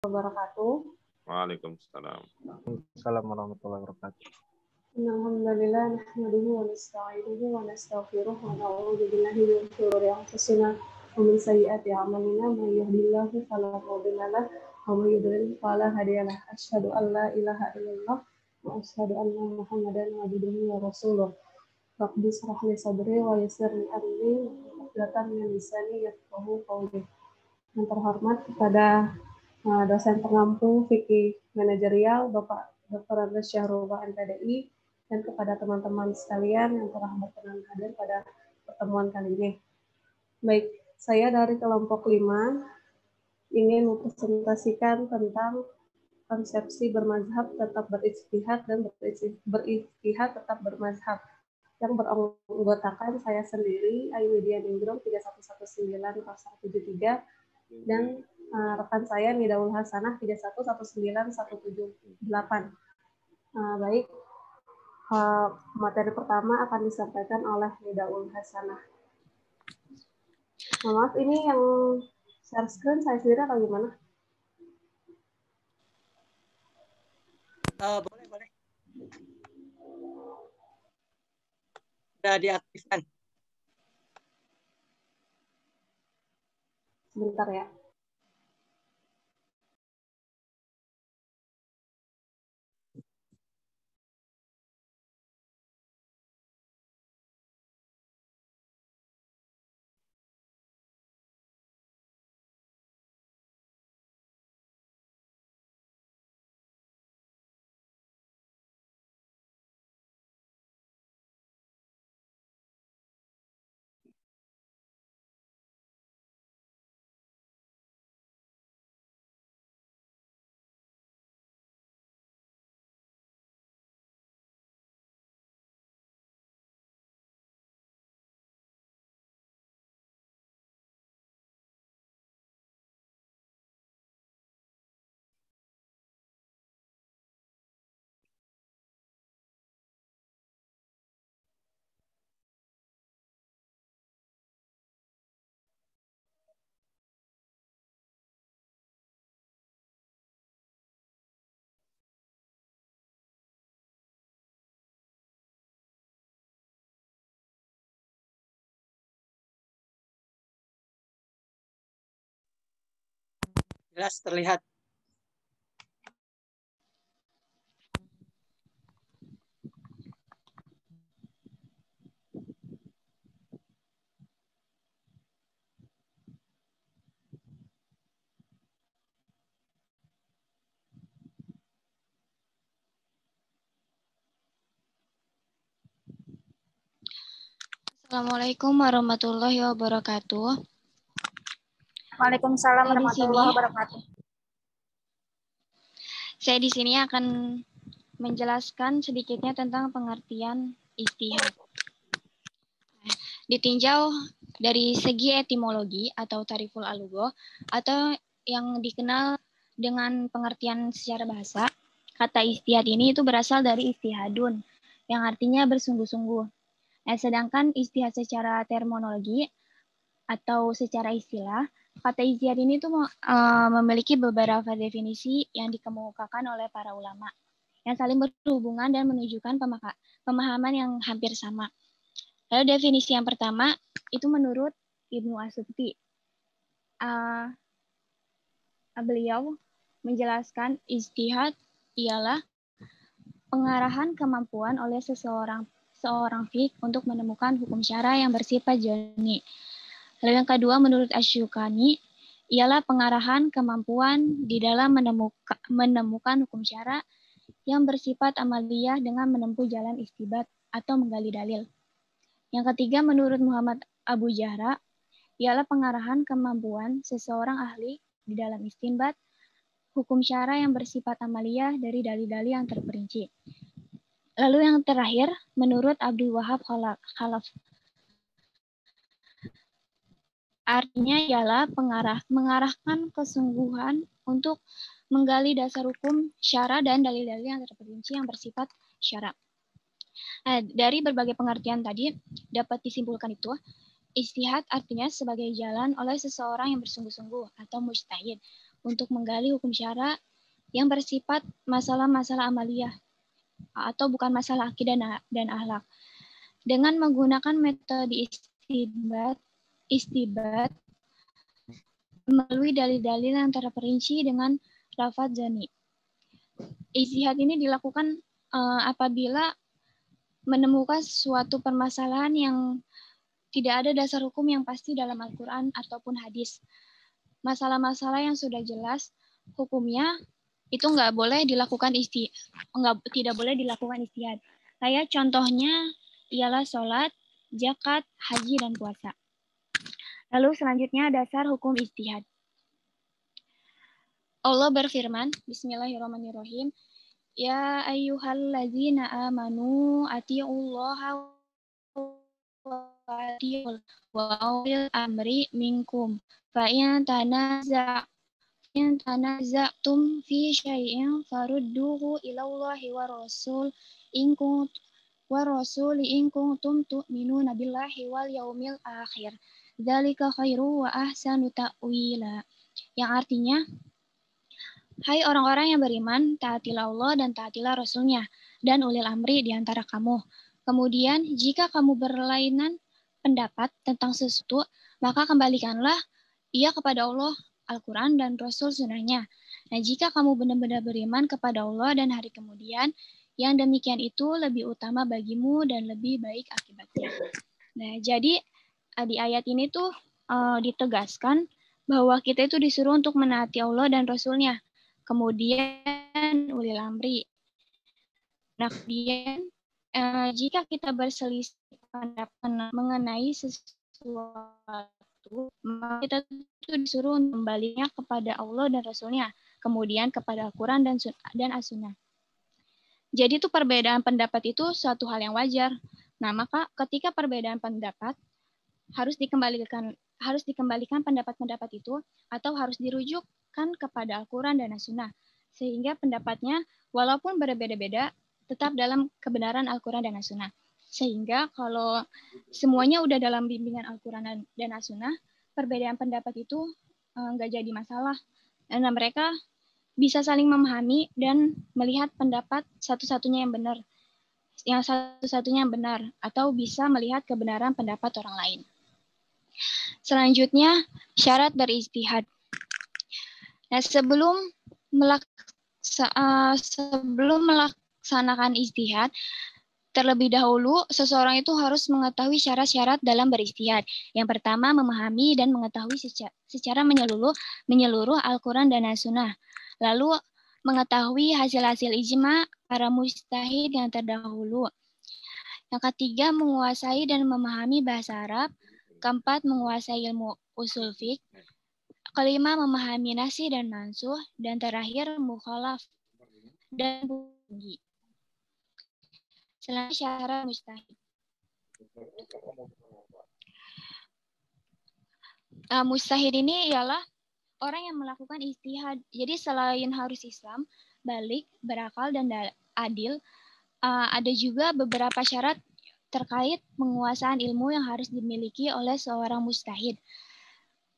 wabarakatuh. Waalaikumsalam. Assalamualaikum warahmatullahi wabarakatuh. Alhamdulillah nahmaduhu wa nasta'inuhu wa nastaghfiruh wa na'udzu billahi min shururi anfusina wa min sayyiati a'malina may yahdihillahu fala mudilla lahu wa may yudlil fala hadiya lahu. Asyhadu an la ilaha illallah wa asyhadu anna Muhammadan abduhu wa rasuluh. Rabbi shrah li sadri wa yassir li amri wahlul min lisani yafqahu qawli. Yang terhormat kepada dosen pengampu fikih manajerial Bapak Dr. Andres Syahrullah MPDI, dan kepada teman-teman sekalian yang telah berkenan hadir pada pertemuan kali ini. Baik, saya dari kelompok 5 ingin mempresentasikan tentang konsepsi bermazhab tetap berijtihad dan berijtihad tetap bermazhab, yang beranggotakan saya sendiri, Ayu Widya Ningrum 3119073, dan rekan saya Nidaul Hasanah 3119178. Baik, materi pertama akan disampaikan oleh Nidaul Hasanah. Maaf, ini yang share screen saya sendiri atau gimana? Boleh. Sudah diaktifkan. Sebentar ya. Jelas terlihat. Assalamualaikum warahmatullahi wabarakatuh. Waalaikumsalam warahmatullahi wabarakatuh. Saya di sini akan menjelaskan sedikitnya tentang pengertian ijtihad. Ditinjau dari segi etimologi atau tariful al-lughah atau yang dikenal dengan pengertian secara bahasa, kata ijtihad ini itu berasal dari ijtihadun yang artinya bersungguh-sungguh. Nah, sedangkan ijtihad secara terminologi atau secara istilah, kata ijtihad ini tuh memiliki beberapa definisi yang dikemukakan oleh para ulama yang saling berhubungan dan menunjukkan pemahaman yang hampir sama. Lalu definisi yang pertama itu menurut Ibnu As-Subki. Beliau menjelaskan ijtihad ialah pengarahan kemampuan oleh seorang fiqh untuk menemukan hukum syara yang bersifat joni. Lalu yang kedua menurut Asy-Syukani ialah pengarahan kemampuan di dalam menemukan hukum syara yang bersifat amaliyah dengan menempuh jalan istinbat atau menggali dalil. Yang ketiga menurut Muhammad Abu Jahra ialah pengarahan kemampuan seseorang ahli di dalam istinbat hukum syara yang bersifat amaliyah dari dalil-dalil yang terperinci. Lalu yang terakhir menurut Abdul Wahab Khalaf artinya ialah mengarahkan kesungguhan untuk menggali dasar hukum syara dan dalil-dalil yang terperinci yang bersifat syara. Dari berbagai pengertian tadi dapat disimpulkan itu ijtihad artinya sebagai jalan oleh seseorang yang bersungguh-sungguh atau mujtahid untuk menggali hukum syara yang bersifat masalah-masalah amaliyah atau bukan masalah akidah dan akhlak. Dengan menggunakan metode istibat melalui dalil-dalil yang terperinci dengan lafaz zani. Ijtihad ini dilakukan apabila menemukan suatu permasalahan yang tidak ada dasar hukum yang pasti dalam Al-Quran ataupun hadis. Masalah-masalah yang sudah jelas hukumnya itu tidak boleh dilakukan ijtihad. Kayak contohnya ialah sholat, zakat, haji, dan puasa. Lalu selanjutnya dasar hukum ijtihad. Allah berfirman, Bismillahirrahmanirrahim, Ya ayyuhalladzina amanu ati'ullaha wa ati'ul wa ulil amri minkum fa in tanaza'tum fi syai'in farudduhu ilallahi wa rasul in kuntum tu'minuna billahi wal yaumil akhir. Dzalika khairu wa ahsanu ta'wila. Yang artinya, hai orang-orang yang beriman, taatilah Allah dan taatilah Rasul-Nya dan ulil amri di antara kamu. Kemudian, jika kamu berlainan pendapat tentang sesuatu, maka kembalikanlah ia kepada Allah, Al-Quran, dan Rasul Sunnah-Nya. Nah, jika kamu benar-benar beriman kepada Allah dan hari kemudian, yang demikian itu lebih utama bagimu dan lebih baik akibatnya. Nah, jadi di ayat ini tuh ditegaskan bahwa kita itu disuruh untuk menaati Allah dan Rasul-Nya. Kemudian ulil amri. Nah, kemudian jika kita berselisih pendapat mengenai sesuatu, maka kita itu disuruh kembalinya kepada Allah dan Rasul-Nya, kemudian kepada Al-Quran dan As-Sunnah. Jadi itu perbedaan pendapat itu suatu hal yang wajar. Nah, maka ketika perbedaan pendapat harus dikembalikan pendapat-pendapat itu atau harus dirujukkan kepada Al-Quran dan As-Sunnah, sehingga pendapatnya walaupun berbeda-beda tetap dalam kebenaran Al-Quran dan As-Sunnah. Sehingga kalau semuanya udah dalam bimbingan Al-Quran dan As-Sunnah, perbedaan pendapat itu nggak jadi masalah. Karena mereka bisa saling memahami dan melihat pendapat satu-satunya yang benar, atau bisa melihat kebenaran pendapat orang lain. Selanjutnya, syarat berijtihad. Nah, sebelum melaksanakan ijtihad, terlebih dahulu seseorang itu harus mengetahui syarat-syarat dalam berijtihad. Yang pertama, memahami dan mengetahui secara menyeluruh Al-Quran dan As-Sunnah. Lalu, mengetahui hasil-hasil ijma para mujtahid yang terdahulu. Yang ketiga, menguasai dan memahami bahasa Arab. Keempat, menguasai ilmu usul fiqh. Kelima, memahami nasih dan mansuh. Dan terakhir, mukhalaf dan bugi. Selanjutnya, syarat mujtahid. Mujtahid ini ialah orang yang melakukan ijtihad. Jadi selain harus Islam, balik, berakal, dan adil, ada juga beberapa syarat terkait penguasaan ilmu yang harus dimiliki oleh seorang mujtahid.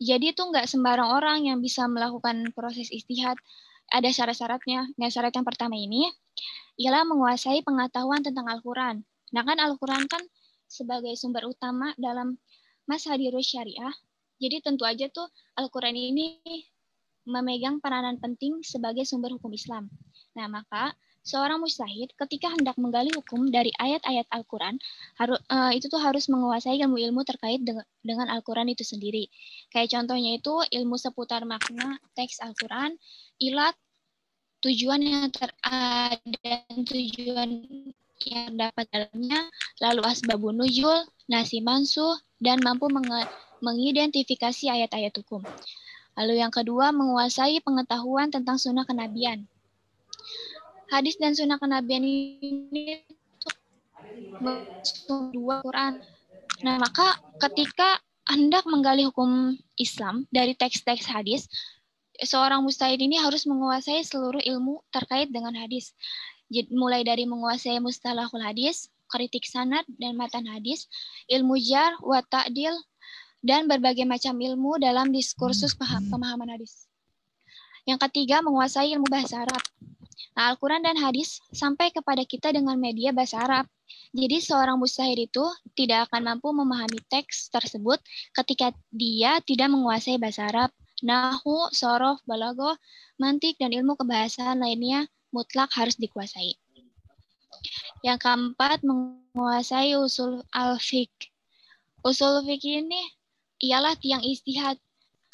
Jadi itu nggak sembarang orang yang bisa melakukan proses ijtihad. Ada syarat-syaratnya. Nah, syarat yang pertama ini ialah menguasai pengetahuan tentang Al-Quran. Nah, kan Al-Quran kan sebagai sumber utama dalam mazhabirus syariah. Jadi tentu aja tuh Al-Quran ini memegang peranan penting sebagai sumber hukum Islam. Nah, maka seorang mujtahid ketika hendak menggali hukum dari ayat-ayat Al-Quran, itu tuh harus menguasai ilmu-ilmu terkait dengan Al-Quran itu sendiri. Kayak contohnya itu ilmu seputar makna teks Al-Quran, ilat, tujuan yang dan tujuan yang dapat dalamnya, lalu asbabun nuzul, nasi mansuh, dan mampu mengidentifikasi ayat-ayat hukum. Lalu yang kedua, menguasai pengetahuan tentang sunnah kenabian. Hadis dan sunnah kenabian ini dua Quran. Nah, maka ketika hendak menggali hukum Islam dari teks-teks hadis, seorang mujtahid ini harus menguasai seluruh ilmu terkait dengan hadis. Mulai dari menguasai mustalahul hadis, kritik sanad dan matan hadis, ilmu jar wa ta'dil, dan berbagai macam ilmu dalam diskursus pemahaman hadis. Yang ketiga, menguasai ilmu bahasa Arab. Nah, Al-Quran dan hadis sampai kepada kita dengan media bahasa Arab. Jadi seorang mujtahid itu tidak akan mampu memahami teks tersebut ketika dia tidak menguasai bahasa Arab. Nahwu, shorof, balaghah, mantik, dan ilmu kebahasaan lainnya mutlak harus dikuasai. Yang keempat, menguasai usul al-fiqh. Usul fikih ini ialah tiang ijtihad.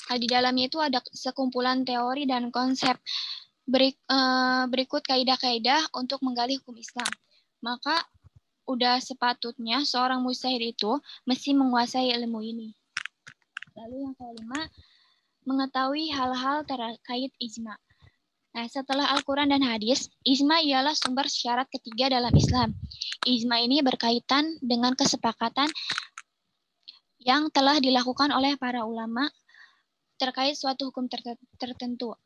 Di dalamnya itu ada sekumpulan teori dan konsep. Berikut kaidah-kaidah untuk menggali hukum Islam. Maka udah sepatutnya seorang mujtahid itu mesti menguasai ilmu ini. Lalu yang kelima, mengetahui hal-hal terkait ijma. Nah, setelah Al-Quran dan hadis, ijma ialah sumber syarat ketiga dalam Islam. Ijma ini berkaitan dengan kesepakatan yang telah dilakukan oleh para ulama terkait suatu hukum tertentu.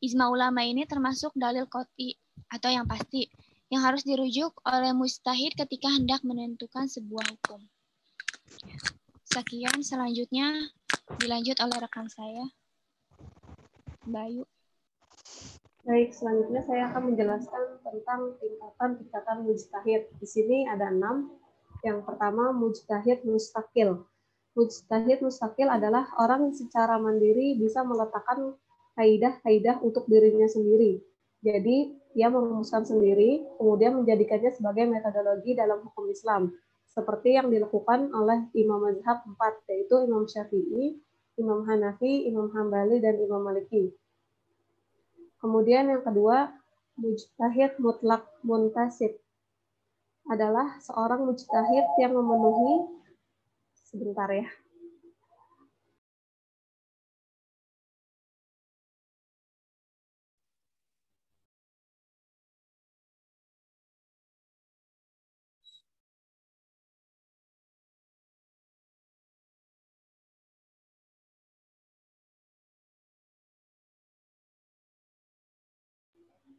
Ijma ulama ini termasuk dalil qat'i atau yang pasti yang harus dirujuk oleh mujtahid ketika hendak menentukan sebuah hukum. Sekian, selanjutnya dilanjut oleh rekan saya, Bayu. Baik, selanjutnya saya akan menjelaskan tentang tingkatan mujtahid. Di sini ada 6. Yang pertama, mujtahid mustaqil. Mujtahid mustaqil adalah orang yang secara mandiri bisa meletakkan kaidah-kaidah untuk dirinya sendiri. Jadi, ia merumuskan sendiri, kemudian menjadikannya sebagai metodologi dalam hukum Islam, seperti yang dilakukan oleh Imam Mazhab 4, yaitu Imam Syafi'i, Imam Hanafi, Imam Hambali, dan Imam Maliki. Kemudian yang kedua, mujtahid mutlak muntasib adalah seorang mujtahid yang memenuhi, sebentar ya,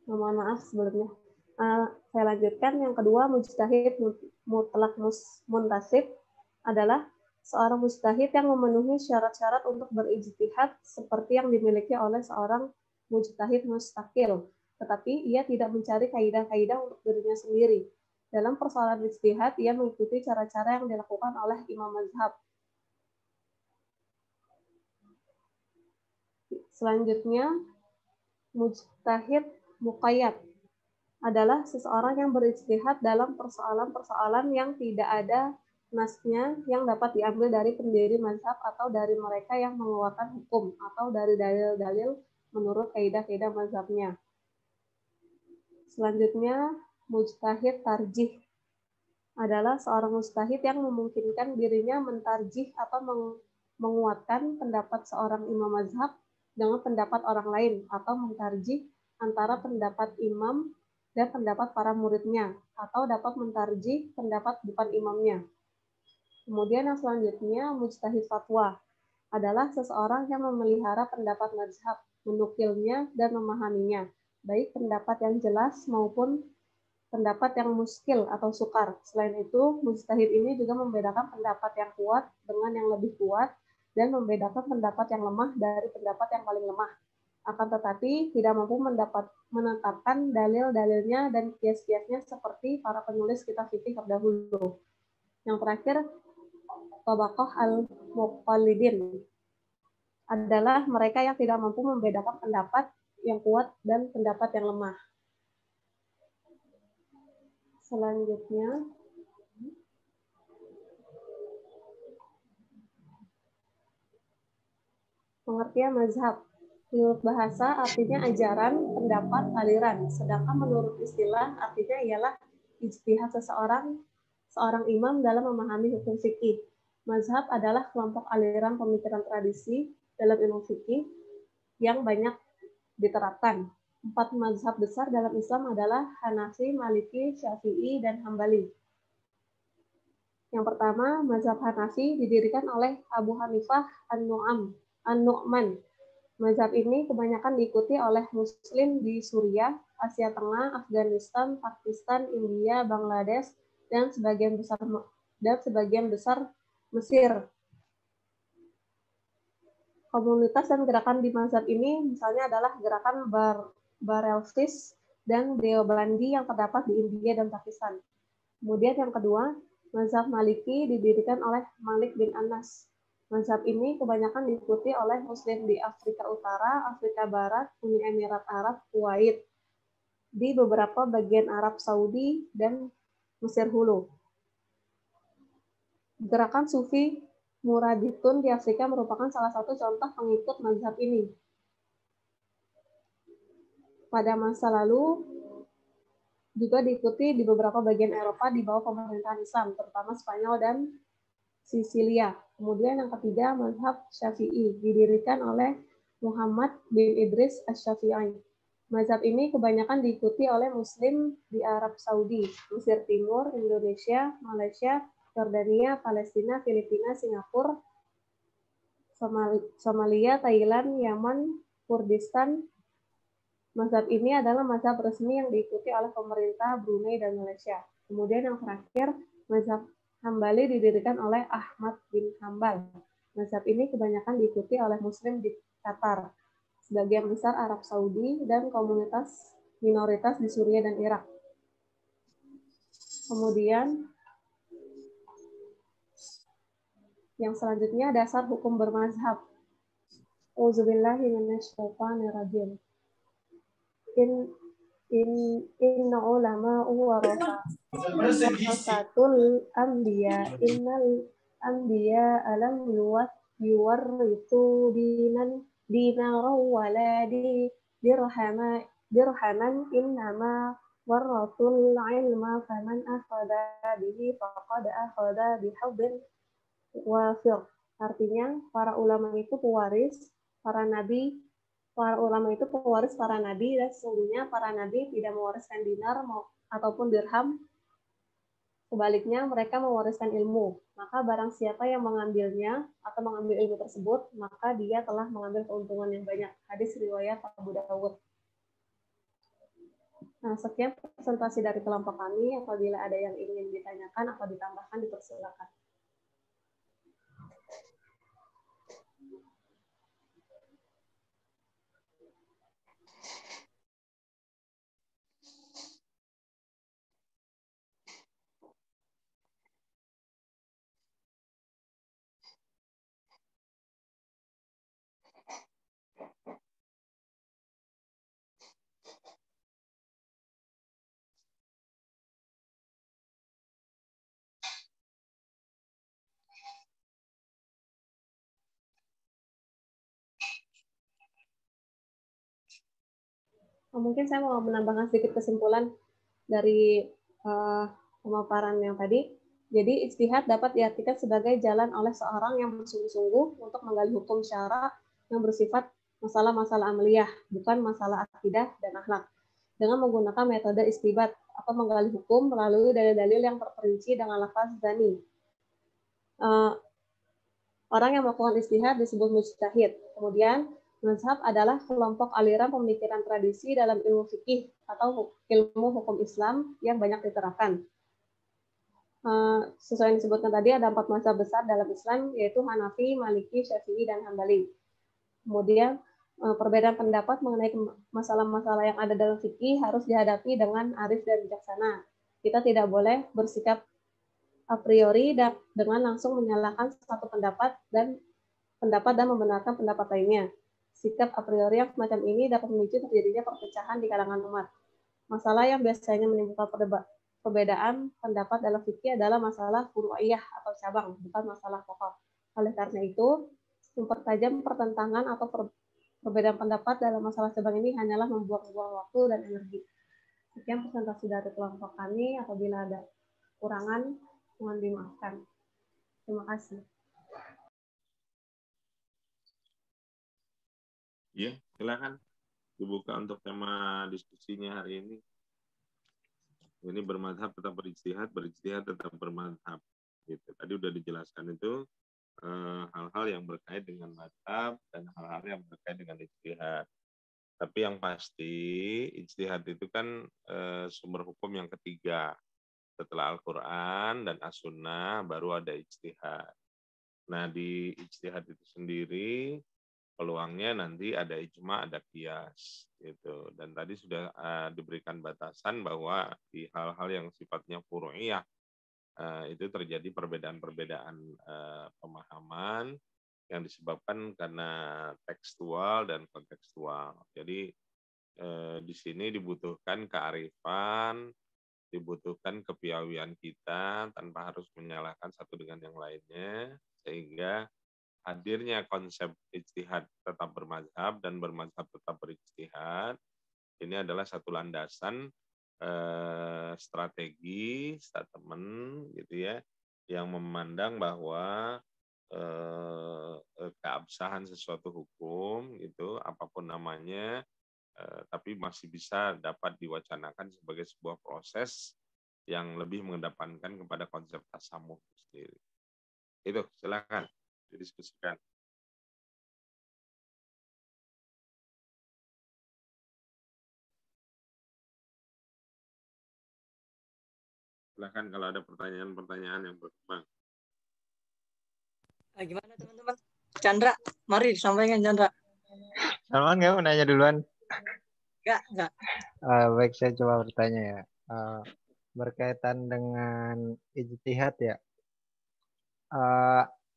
mohon maaf sebelumnya. Saya lanjutkan. Yang kedua, mujtahid mutlak muntasib adalah seorang mujtahid yang memenuhi syarat-syarat untuk berijtihad seperti yang dimiliki oleh seorang mujtahid mustaqil, tetapi ia tidak mencari kaidah-kaidah untuk dirinya sendiri. Dalam persoalan ijtihad, ia mengikuti cara-cara yang dilakukan oleh imam mazhab. Selanjutnya, mujtahid muqayyad adalah seseorang yang berijtihad dalam persoalan-persoalan yang tidak ada nasnya yang dapat diambil dari pendiri mazhab atau dari mereka yang mengeluarkan hukum atau dari dalil-dalil menurut kaidah-kaidah mazhabnya. Selanjutnya, mujtahid tarjih adalah seorang mujtahid yang memungkinkan dirinya mentarjih atau menguatkan pendapat seorang imam mazhab dengan pendapat orang lain atau mentarjih antara pendapat imam dan pendapat para muridnya, atau dapat mentarjih pendapat bukan imamnya. Kemudian yang selanjutnya, mujtahid fatwa adalah seseorang yang memelihara pendapat mazhab, menukilnya dan memahaminya, baik pendapat yang jelas maupun pendapat yang muskil atau sukar. Selain itu, mujtahid ini juga membedakan pendapat yang kuat dengan yang lebih kuat dan membedakan pendapat yang lemah dari pendapat yang paling lemah. Akan tetapi tidak mampu menetapkan dalil-dalilnya dan kias-kiasnya seperti para penulis kitab fikih terdahulu. Yang terakhir, tabaqah al-muqallidin adalah mereka yang tidak mampu membedakan pendapat yang kuat dan pendapat yang lemah. Selanjutnya, pengertian mazhab. Menurut bahasa artinya ajaran, pendapat, aliran. Sedangkan menurut istilah artinya ialah ijtihad seorang imam dalam memahami hukum fikih. Mazhab adalah kelompok aliran pemikiran tradisi dalam ilmu fikih yang banyak diterapkan. 4 mazhab besar dalam Islam adalah Hanafi, Maliki, Syafi'i, dan Hambali. Yang pertama, mazhab Hanafi didirikan oleh Abu Hanifah An-Nu'man. Mazhab ini kebanyakan diikuti oleh Muslim di Suriah, Asia Tengah, Afghanistan, Pakistan, India, Bangladesh, dan sebagian besar Mesir. Komunitas dan gerakan di mazhab ini misalnya adalah gerakan Barelvis dan Deobandi yang terdapat di India dan Pakistan. Kemudian yang kedua, mazhab Maliki didirikan oleh Malik bin Anas. Mazhab ini kebanyakan diikuti oleh Muslim di Afrika Utara, Afrika Barat, Uni Emirat Arab, Kuwait, di beberapa bagian Arab Saudi, dan Mesir Hulu. Gerakan Sufi Muraditun di Afrika merupakan salah satu contoh pengikut mazhab ini. Pada masa lalu juga diikuti di beberapa bagian Eropa di bawah pemerintahan Islam, terutama Spanyol dan Sisilia. Kemudian yang ketiga, mazhab Syafi'i didirikan oleh Muhammad bin Idris Asy-Syafi'i. Mazhab ini kebanyakan diikuti oleh Muslim di Arab Saudi, Mesir Timur, Indonesia, Malaysia, Jordania, Palestina, Filipina, Singapura, Somalia, Thailand, Yaman, Kurdistan. Mazhab ini adalah mazhab resmi yang diikuti oleh pemerintah Brunei dan Malaysia. Kemudian yang terakhir, mazhab Hambali didirikan oleh Ahmad bin Hambal. Mazhab ini kebanyakan diikuti oleh Muslim di Qatar, sebagian besar Arab Saudi, dan komunitas minoritas di Suriah dan Irak. Kemudian yang selanjutnya, dasar hukum bermazhab. Auzubillahi minasyaitonirrajim. Inna ulama warasatul anbiya innal anbiya alam yuwarritu dinaran wala dirhaman innama warratul ilma faman akhadha bihi faqad akhadha bihablin wafir. Artinya para ulama itu pewaris para nabi. Para ulama itu pewaris para nabi, dan sesungguhnya para nabi tidak mewariskan dinar ataupun dirham. Sebaliknya mereka mewariskan ilmu. Maka barang siapa yang mengambilnya atau mengambil ilmu tersebut, maka dia telah mengambil keuntungan yang banyak. Hadis riwayat Abu Dawud. Nah, sekian presentasi dari kelompok kami. Apabila ada yang ingin ditanyakan atau ditambahkan, dipersilakan. Mungkin saya mau menambahkan sedikit kesimpulan dari pemaparan yang tadi. Jadi ijtihad dapat diartikan sebagai jalan oleh seorang yang bersungguh-sungguh untuk menggali hukum syara yang bersifat masalah-masalah amaliyah, bukan masalah akidah dan akhlak, dengan menggunakan metode istibat atau menggali hukum melalui dalil-dalil yang terperinci dengan lafaz dzani. Orang yang melakukan ijtihad disebut mujtahid. Kemudian mazhab adalah kelompok aliran pemikiran tradisi dalam ilmu fikih atau ilmu hukum Islam yang banyak diterapkan. Sesuai yang disebutkan tadi, ada 4 mazhab besar dalam Islam, yaitu Hanafi, Maliki, Syafi'i, dan Hambali. Kemudian perbedaan pendapat mengenai masalah-masalah yang ada dalam fikih harus dihadapi dengan arif dan bijaksana. Kita tidak boleh bersikap a priori dengan langsung menyalahkan satu pendapat dan membenarkan pendapat lainnya. Sikap a priori yang semacam ini dapat memicu terjadinya perpecahan di kalangan umat. Masalah yang biasanya menimbulkan perbedaan pendapat dalam fikih adalah masalah furu'iyah atau cabang, bukan masalah pokok. Oleh karena itu, mempertajam pertentangan atau perbedaan pendapat dalam masalah cabang ini hanyalah membuang-buang waktu dan energi. Sekian presentasi dari kelompok kami. Apabila ada kurangan, mohon dimaafkan. Terima kasih. Ya, silakan dibuka untuk tema diskusinya hari ini. Ini bermadhab tetap berijtihad tetap bermadhab. Gitu. Tadi udah dijelaskan itu hal-hal yang berkait dengan madhab dan hal-hal yang berkait dengan ijtihad. Tapi yang pasti ijtihad itu kan sumber hukum yang ketiga. Setelah Al-Quran dan As-Sunnah baru ada ijtihad. Nah di ijtihad itu sendiri peluangnya nanti ada ijma, ada qiyas gitu. Dan tadi sudah diberikan batasan bahwa di hal-hal yang sifatnya furu'iyah itu terjadi perbedaan-perbedaan pemahaman yang disebabkan karena tekstual dan kontekstual. Jadi di sini dibutuhkan kearifan, dibutuhkan kepiawaian kita tanpa harus menyalahkan satu dengan yang lainnya, sehingga hadirnya konsep ijtihad tetap bermadzhab dan bermadzhab tetap berijtihad ini adalah satu landasan strategi statement gitu ya, yang memandang bahwa keabsahan sesuatu hukum itu apapun namanya tapi masih bisa dapat diwacanakan sebagai sebuah proses yang lebih mengedepankan kepada konsep tasamuh sendiri. Itu silakan didiskusikan. Silakan kalau ada pertanyaan-pertanyaan yang berkembang. Gimana teman-teman? Chandra, mari disampaikan Chandra. Salman nggak mau nanya duluan? Enggak. Baik, saya coba bertanya ya. Berkaitan dengan ijtihad ya.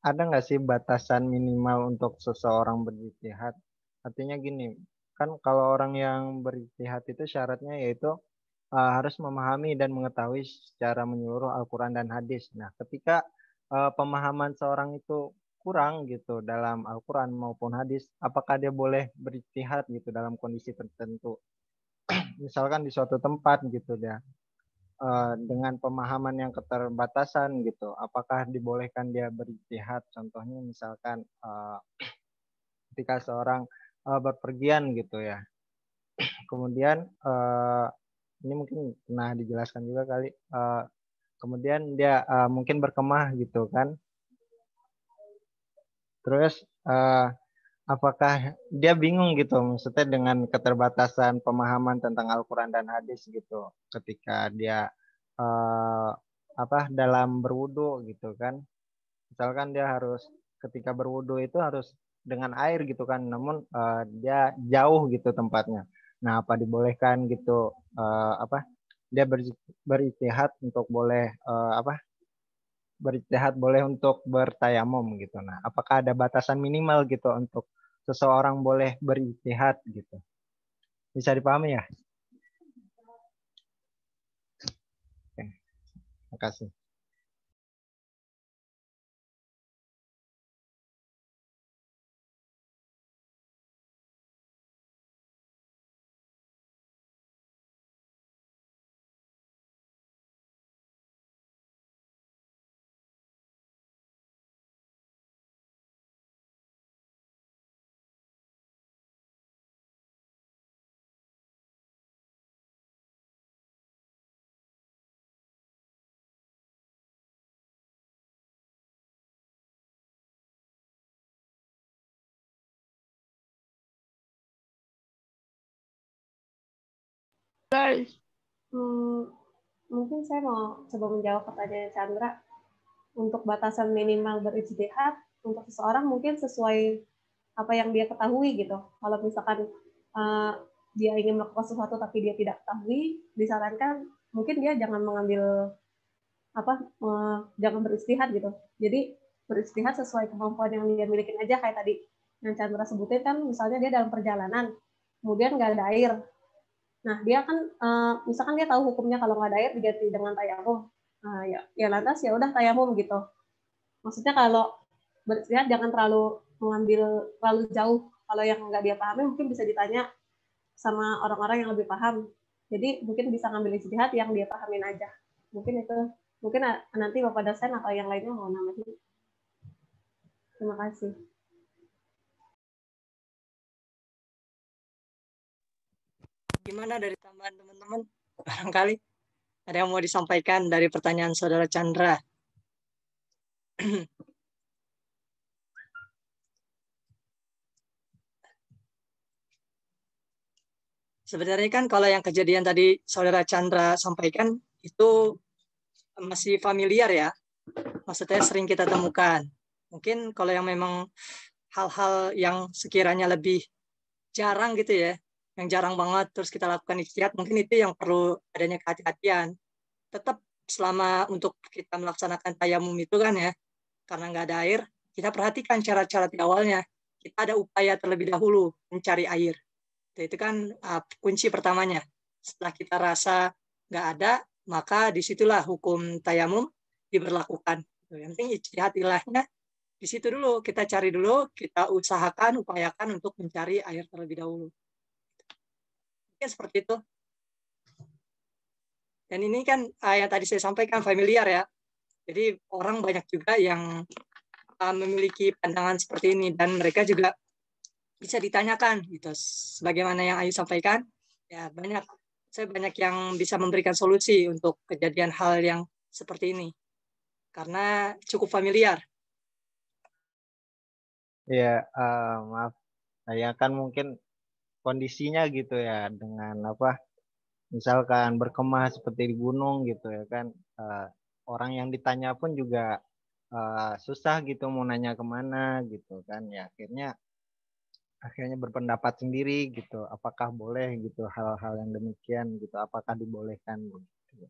Ada nggak sih batasan minimal untuk seseorang berijtihad? Artinya gini, kan kalau orang yang berijtihad itu syaratnya yaitu harus memahami dan mengetahui secara menyeluruh Al-Quran dan hadis. Nah, ketika pemahaman seorang itu kurang gitu dalam Al-Quran maupun hadis, apakah dia boleh berijtihad gitu dalam kondisi tertentu? Misalkan di suatu tempat gitu dia dengan pemahaman yang keterbatasan gitu, apakah dibolehkan dia berijtihad? Contohnya misalkan ketika seorang berpergian gitu ya, kemudian ini mungkin pernah dijelaskan juga kali, kemudian dia mungkin berkemah gitu kan, terus apakah dia bingung gitu maksudnya dengan keterbatasan pemahaman tentang Al-Quran dan hadis gitu ketika dia dalam berwudu gitu kan, misalkan dia harus ketika berwudu itu harus dengan air gitu kan, namun dia jauh gitu tempatnya. Nah, apa dibolehkan gitu dia berijtihad untuk boleh berijtihad boleh untuk bertayamum gitu. Nah, apakah ada batasan minimal gitu untuk seseorang boleh berijtihad gitu? Bisa dipahami ya? Oke, terima kasih. Mungkin saya mau coba menjawab pertanyaan Chandra. Untuk batasan minimal berijtihad untuk seseorang mungkin sesuai apa yang dia ketahui gitu. Kalau misalkan dia ingin melakukan sesuatu tapi dia tidak ketahui, disarankan mungkin dia jangan mengambil jangan berijtihad gitu. Jadi berijtihad sesuai kemampuan yang dia miliki aja, kayak tadi yang Chandra sebutin kan, misalnya dia dalam perjalanan, kemudian nggak ada air. Nah, dia kan misalkan dia tahu hukumnya kalau nggak ada air diganti dengan tayamum. Nah, ya lantas ya udah tayamum gitu. Maksudnya kalau berijtihad jangan terlalu mengambil terlalu jauh. Kalau yang nggak dia pahami mungkin bisa ditanya sama orang-orang yang lebih paham. Jadi mungkin bisa ngambil ijtihad yang dia pahamin aja. Mungkin itu. Mungkin nanti Bapak dosen atau yang lainnya mau nambahin. Terima kasih. Gimana dari tambahan teman-teman? Barangkali ada yang mau disampaikan dari pertanyaan Saudara Chandra. Sebenarnya kan kalau yang kejadian tadi Saudara Chandra sampaikan itu masih familiar ya. Maksudnya sering kita temukan. Mungkin kalau yang memang hal-hal yang sekiranya lebih jarang gitu ya, yang jarang banget terus kita lakukan ijtihad, mungkin itu yang perlu adanya kehati-hatian. Tetap selama untuk kita melaksanakan tayamum itu kan ya, karena nggak ada air, kita perhatikan cara-cara di awalnya. Kita ada upaya terlebih dahulu mencari air. Itu kan kunci pertamanya. Setelah kita rasa nggak ada, maka disitulah hukum tayamum diberlakukan. Yang penting ijtihad ilahnya di situ dulu, kita cari dulu, kita usahakan, upayakan untuk mencari air terlebih dahulu. Mungkin seperti itu. Dan ini kan yang tadi saya sampaikan familiar ya. Jadi orang banyak juga yang memiliki pandangan seperti ini dan mereka juga bisa ditanyakan gitu. Sebagaimana yang Ayu sampaikan, ya saya banyak yang bisa memberikan solusi untuk kejadian hal yang seperti ini. Karena cukup familiar. Ya, maaf. Saya kan mungkin kondisinya gitu ya dengan misalkan berkemah seperti di gunung gitu ya kan, orang yang ditanya pun juga susah gitu mau nanya kemana gitu kan ya, akhirnya berpendapat sendiri gitu apakah boleh gitu hal-hal yang demikian gitu, apakah dibolehkan gitu.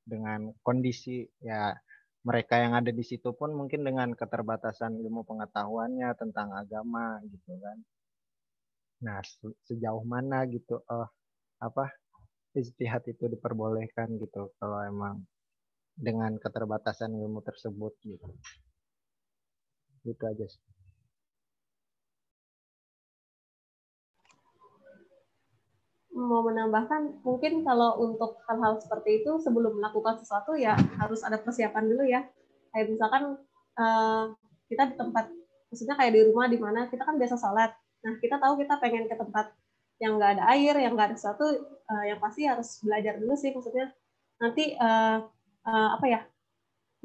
Dengan kondisi ya mereka yang ada di situ pun mungkin dengan keterbatasan ilmu pengetahuannya tentang agama gitu kan. Nah, sejauh mana gitu ijtihad itu diperbolehkan gitu kalau emang dengan keterbatasan ilmu tersebut gitu. Gitu aja sih. Mau menambahkan, mungkin kalau untuk hal-hal seperti itu sebelum melakukan sesuatu ya harus ada persiapan dulu ya. Kayak misalkan kita di tempat, maksudnya kayak di rumah di mana kita kan biasa sholat. Nah kita tahu kita pengen ke tempat yang nggak ada air, yang nggak ada sesuatu, yang pasti harus belajar dulu sih. Maksudnya nanti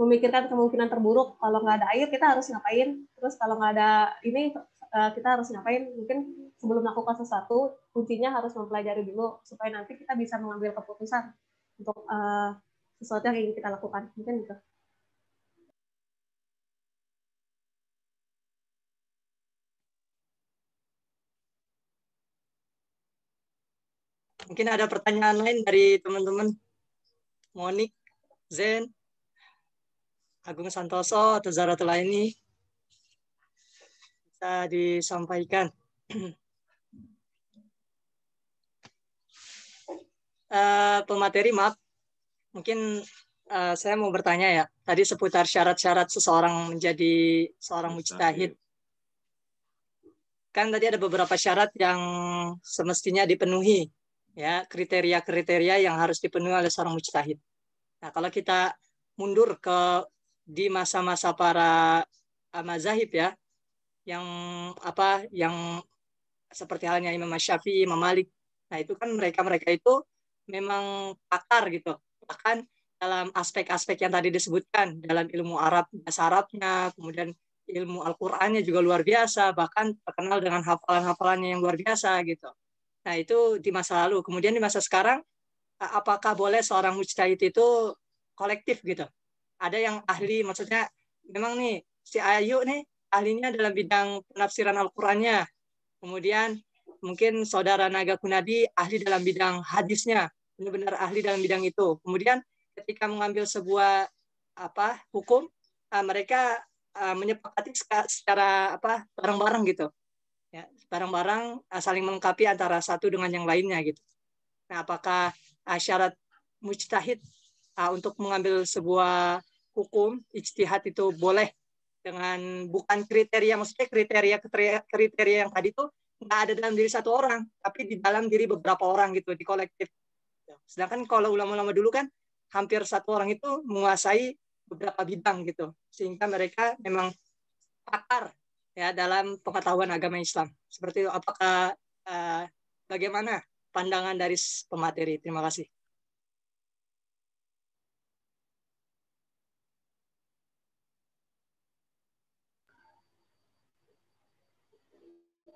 memikirkan kemungkinan terburuk, kalau nggak ada air kita harus ngapain, terus kalau nggak ada ini kita harus ngapain. Mungkin sebelum melakukan sesuatu kuncinya harus mempelajari dulu supaya nanti kita bisa mengambil keputusan untuk sesuatu yang ingin kita lakukan. Mungkin gitu. Mungkin ada pertanyaan lain dari teman-teman. Monik, Zen, Agung Santoso, atau Zaratul Aini bisa disampaikan. Pemateri, maaf, mungkin saya mau bertanya ya, tadi seputar syarat-syarat seseorang menjadi seorang mujtahid. Kan tadi ada beberapa syarat yang semestinya dipenuhi, ya, kriteria-kriteria yang harus dipenuhi oleh seorang mujtahid. Nah, kalau kita mundur di masa-masa para mazahib ya, yang seperti halnya Imam Syafi'i, Imam Malik. Nah, itu kan mereka itu memang pakar gitu. Bahkan dalam aspek-aspek yang tadi disebutkan, dalam ilmu Arab, bahasa Arabnya, kemudian ilmu Al-Qur'annya juga luar biasa, bahkan terkenal dengan hafalan-hafalannya yang luar biasa gitu. Nah, itu di masa lalu. Kemudian di masa sekarang, apakah boleh seorang mujtahid itu kolektif gitu? Ada yang ahli, maksudnya memang nih si Ayu nih ahlinya dalam bidang penafsiran Al-Qur'annya. Kemudian mungkin saudara Naga Kunadi ahli dalam bidang hadisnya, benar-benar ahli dalam bidang itu. Kemudian ketika mengambil sebuah hukum, mereka menyepakati secara bareng-bareng gitu. Ya, bareng-bareng saling melengkapi antara satu dengan yang lainnya gitu. Nah, apakah syarat mujtahid untuk mengambil sebuah hukum ijtihad itu boleh dengan bukan kriteria, maksudnya kriteria yang tadi tuh nggak ada dalam diri satu orang, tapi di dalam diri beberapa orang gitu, di kolektif. Sedangkan kalau ulama-ulama dulu kan hampir satu orang itu menguasai beberapa bidang gitu, sehingga mereka memang pakar ya dalam pengetahuan agama Islam. Seperti itu. Apakah bagaimana pandangan dari pemateri? Terima kasih.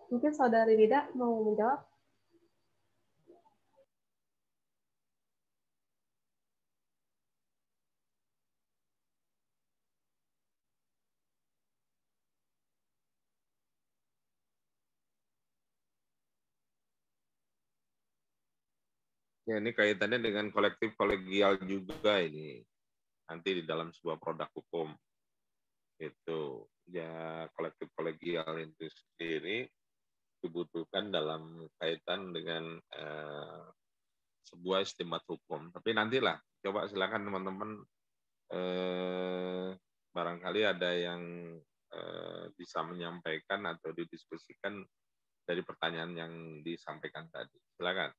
Mungkin saudari Rida mau menjawab. Ya, ini kaitannya dengan kolektif kolegial juga ini. Nanti di dalam sebuah produk hukum. Itu ya kolektif kolegial itu sendiri dibutuhkan dalam kaitan dengan sebuah istimewa hukum. Tapi nantilah, coba silakan teman-teman barangkali ada yang bisa menyampaikan atau didiskusikan dari pertanyaan yang disampaikan tadi. Silakan.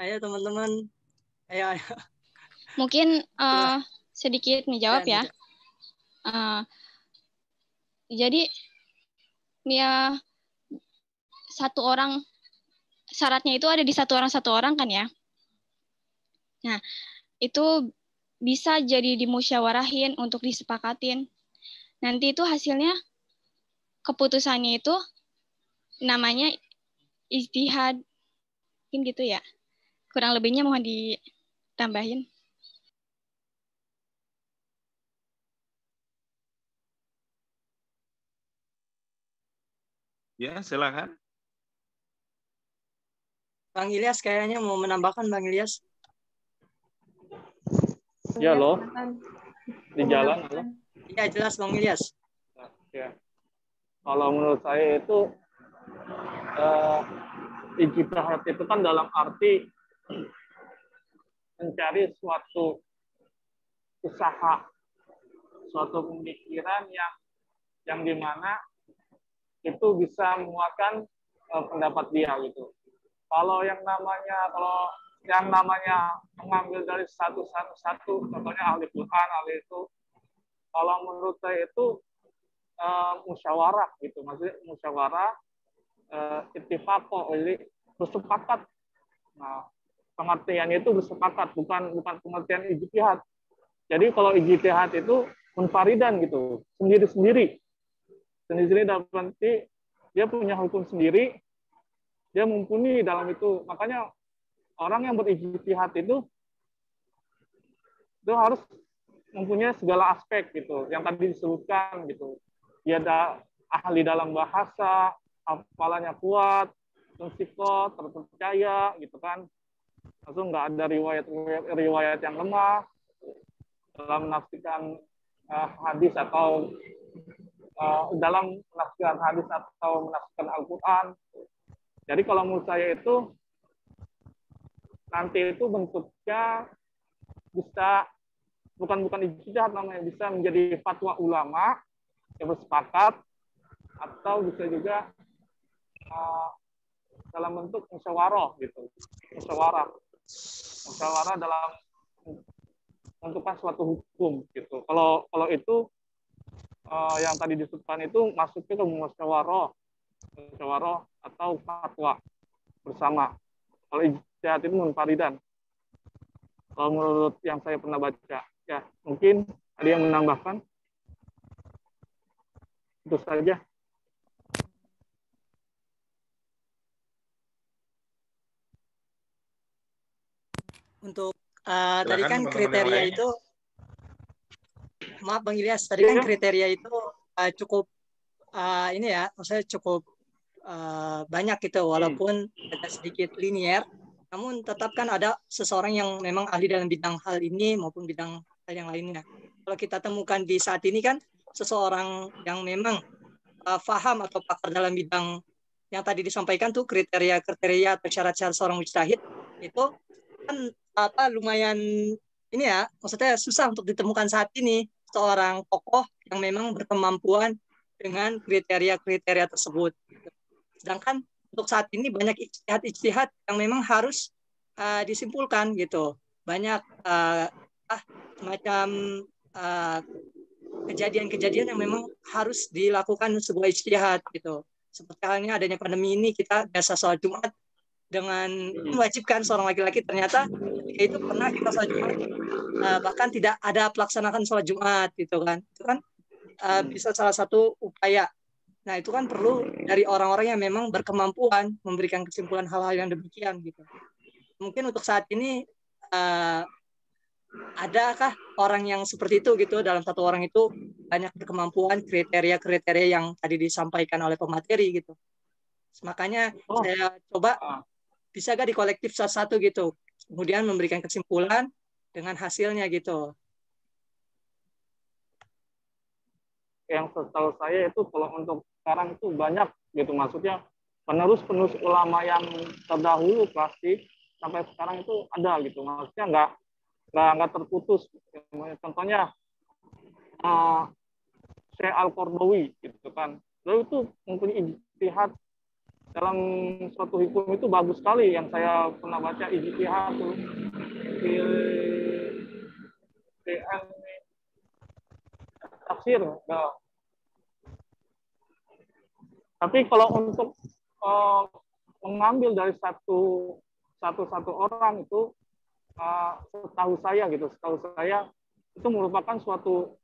Ayo teman-teman, ayo. Mungkin sedikit menjawab ya. Jadi ya satu orang, syaratnya itu ada di satu orang kan ya. Nah, itu bisa jadi dimusyawarahin untuk disepakatin. Nanti itu hasilnya, keputusannya itu namanya ijtihad. Mungkin gitu ya. Kurang lebihnya mohon ditambahin. Ya, silakan. Bang Ilyas kayaknya mau menambahkan, Bang Ilyas. Ya loh, di jalan. Ya jelas Bang Ilyas. Ya. Kalau menurut saya itu ijtihad itu kan dalam arti mencari suatu usaha, suatu pemikiran yang dimana itu bisa menguatkan pendapat dia gitu. Kalau yang namanya mengambil dari satu, contohnya ahli Quran, ahli itu, kalau menurut saya itu musyawarah gitu, maksudnya musyawarah ittifaq, jadi bersepakat. Nah, pengertiannya itu bersepakat, bukan pengertian ijtihad. Jadi kalau ijtihad itu munfaridan gitu, sendiri-sendiri dalam arti dia punya hukum sendiri, dia mumpuni dalam itu. Makanya orang yang berijtihad itu harus mempunyai segala aspek gitu, yang tadi disebutkan gitu. Dia ada ahli dalam bahasa, hafalannya kuat, mensikot, terpercaya gitu kan. Langsung nggak ada riwayat yang lemah dalam menafsirkan hadis atau dalam menafsirkan hadis atau menafsirkan Al-Quran. Jadi kalau menurut saya itu nanti itu bentuknya bisa bukan ijtihad namanya, bisa menjadi fatwa ulama yang bersepakat, atau bisa juga dalam bentuk musyawarah gitu, musyawarah dalam menentukan suatu hukum gitu. Kalau itu yang tadi disebutkan itu masuknya ke musyawarah atau fatwa bersama. Kalau ijtihad itu munfaridan. Kalau menurut yang saya pernah baca, ya mungkin ada yang menambahkan. Itu saja. Untuk tadi kan kriteria itu, maaf Bang Ilyas, tadi kan kriteria itu cukup ini ya, maksudnya cukup banyak gitu, walaupun agak sedikit linier, namun tetap kan ada seseorang yang memang ahli dalam bidang hal ini maupun bidang hal yang lainnya. Kalau kita temukan di saat ini kan seseorang yang memang paham atau pakar dalam bidang yang tadi disampaikan tuh kriteria atau syarat-syarat seorang mujtahid itu kan lumayan ini ya, maksudnya susah untuk ditemukan saat ini seorang tokoh yang memang berkemampuan dengan kriteria-kriteria tersebut. Sedangkan untuk saat ini banyak ijtihad yang memang harus disimpulkan gitu. Banyak semacam kejadian-kejadian yang memang harus dilakukan sebuah ijtihad gitu. Seperti halnya adanya pandemi ini, kita biasa sholat Jumat dengan mewajibkan seorang laki-laki, ternyata ketika itu pernah kita sholat Jumat bahkan tidak ada pelaksanaan sholat Jumat gitu kan. Itu kan bisa salah satu upaya Nah, itu kan perlu dari orang-orang yang memang berkemampuan memberikan kesimpulan hal-hal yang demikian gitu. Mungkin untuk saat ini adakah orang yang seperti itu gitu, dalam satu orang itu banyak berkemampuan, kriteria-kriteria yang tadi disampaikan oleh pemateri gitu. Makanya saya coba bisa gak di kolektif satu-satu gitu, kemudian memberikan kesimpulan dengan hasilnya gitu. Yang setahu saya itu kalau untuk sekarang itu banyak gitu, maksudnya penerus-penerus ulama yang terdahulu klasik sampai sekarang itu ada gitu, maksudnya nggak terputus. Contohnya Syekh Al-Qardawi gitu kan, lalu itu mempunyai ijtihad dalam suatu hukum itu bagus sekali, yang saya pernah baca ijtihad tafsir. Nah, tapi kalau untuk mengambil dari satu orang itu, setahu saya itu merupakan suatu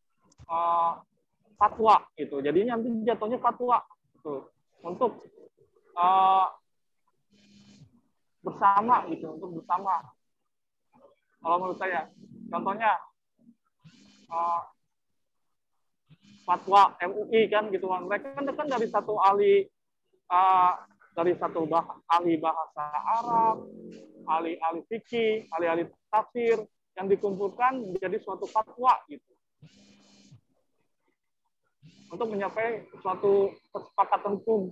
fatwa gitu. Jadi nanti jatuhnya fatwa gitu, untuk bersama gitu, untuk bersama. Kalau menurut saya, contohnya fatwa MUI kan gitu kan, mereka kan dari satu ahli ahli bahasa Arab, ahli fikih, ahli tafsir yang dikumpulkan menjadi suatu fatwa gitu, untuk mencapai suatu kesepakatan hukum.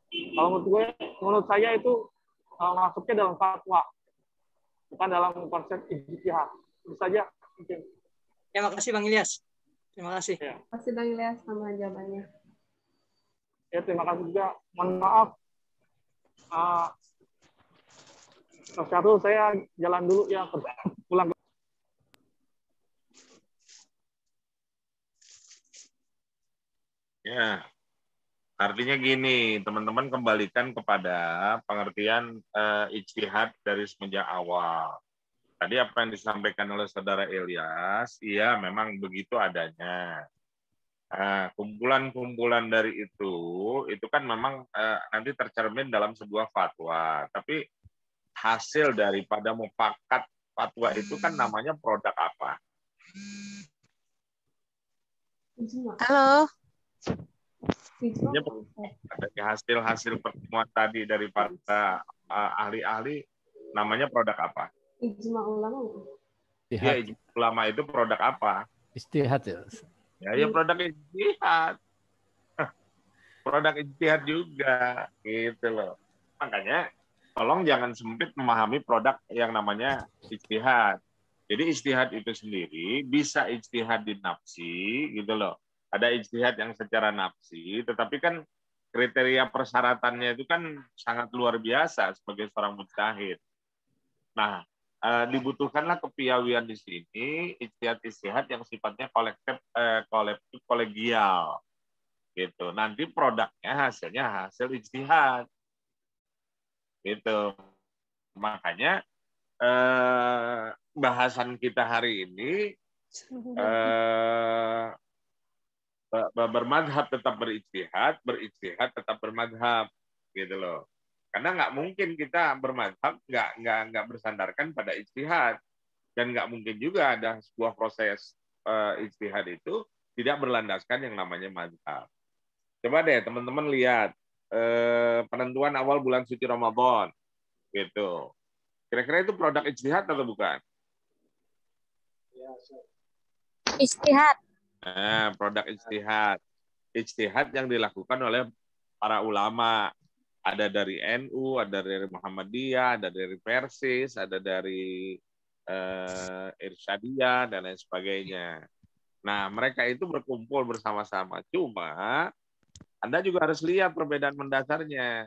Kalau menurut saya itu masuknya dalam fatwa, bukan dalam konsep ijtihad. Itu saja mungkin. Terima kasih Bang Ilyas. Terima kasih. Ya. Terima kasih Bang Ilyas sama jawabannya. Ya, terima kasih juga. Mohon maaf, Mas Syarul, saya jalan dulu ya, pulang. Ya, artinya gini, teman-teman kembalikan kepada pengertian ijtihad dari semenjak awal. Tadi apa yang disampaikan oleh Saudara Ilyas, iya memang begitu adanya. Kumpulan-kumpulan dari itu kan memang nanti tercermin dalam sebuah fatwa. Tapi hasil daripada mufakat fatwa itu kan namanya produk apa? Halo. Dari hasil-hasil pertemuan tadi dari para ahli-ahli, namanya produk apa? Ijma ulama. Ya, ijma ulama itu produk apa? Ijtihad ya. Ya produk ijtihad. Produk ijtihad juga, gitu loh. Makanya tolong jangan sempit memahami produk yang namanya ijtihad. Jadi ijtihad itu sendiri bisa ijtihad di nafsi, gitu loh. Ada ijtihad yang secara nafsi, tetapi kan kriteria persyaratannya itu kan sangat luar biasa sebagai seorang mujtahid. Nah, dibutuhkanlah kepiawian di sini, ijtihad yang sifatnya kolektif, kolegial, gitu. Nanti produknya hasilnya hasil ijtihad, gitu. Makanya bahasan kita hari ini bermadhab tetap berijtihad tetap bermadhab, gitu loh. Karena nggak mungkin kita bermadhab nggak bersandarkan pada ijtihad, dan nggak mungkin juga ada sebuah proses ijtihad itu tidak berlandaskan yang namanya madhab. Coba deh teman-teman lihat penentuan awal bulan suci Ramadan, gitu. Kira-kira itu produk ijtihad atau bukan? Ijtihad. Nah, produk ijtihad. Ijtihad yang dilakukan oleh para ulama. Ada dari NU, ada dari Muhammadiyah, ada dari Persis, ada dari Irsyadiyah, dan lain sebagainya. Nah, mereka itu berkumpul bersama-sama. Cuma, Anda juga harus lihat perbedaan mendasarnya.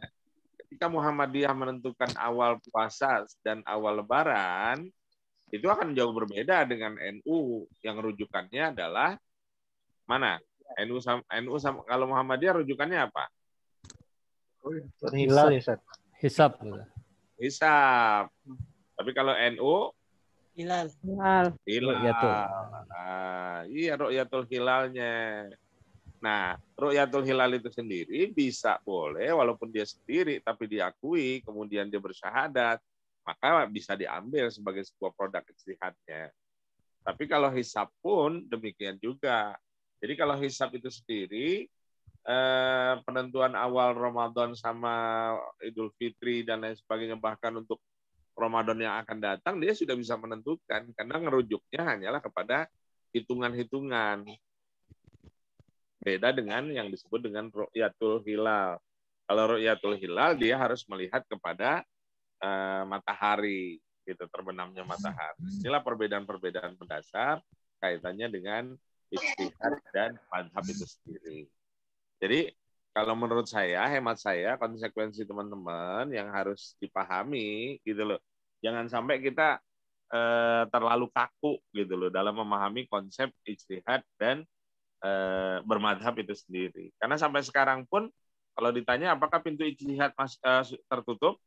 Ketika Muhammadiyah menentukan awal puasa dan awal lebaran, itu akan jauh berbeda dengan NU yang rujukannya adalah mana? NU sama kalau Muhammadiyah rujukannya apa? Hilal ya, Ustaz. Hisab. Hisab. Tapi kalau NU Hilal. Hilal. Iya, ru'yatul hilalnya. Nah, ru'yatul hilal itu sendiri bisa boleh walaupun dia sendiri tapi diakui kemudian dia bersyahadat, maka bisa diambil sebagai sebuah produk ijtihadnya. Tapi kalau hisab pun demikian juga. Jadi kalau hisab itu sendiri penentuan awal Ramadan sama Idul Fitri dan lain sebagainya, bahkan untuk Ramadan yang akan datang dia sudah bisa menentukan karena ngerujuknya hanyalah kepada hitungan-hitungan. Beda dengan yang disebut dengan ru'yatul hilal. Kalau ru'yatul hilal dia harus melihat kepada matahari, gitu, terbenamnya matahari. Inilah perbedaan-perbedaan mendasar kaitannya dengan ijtihad dan mazhab itu sendiri. Jadi kalau menurut saya, hemat saya, konsekuensi teman-teman yang harus dipahami gitu loh. Jangan sampai kita terlalu kaku gitu loh dalam memahami konsep ijtihad dan bermadhab itu sendiri. Karena sampai sekarang pun kalau ditanya apakah pintu ijtihad tertutup?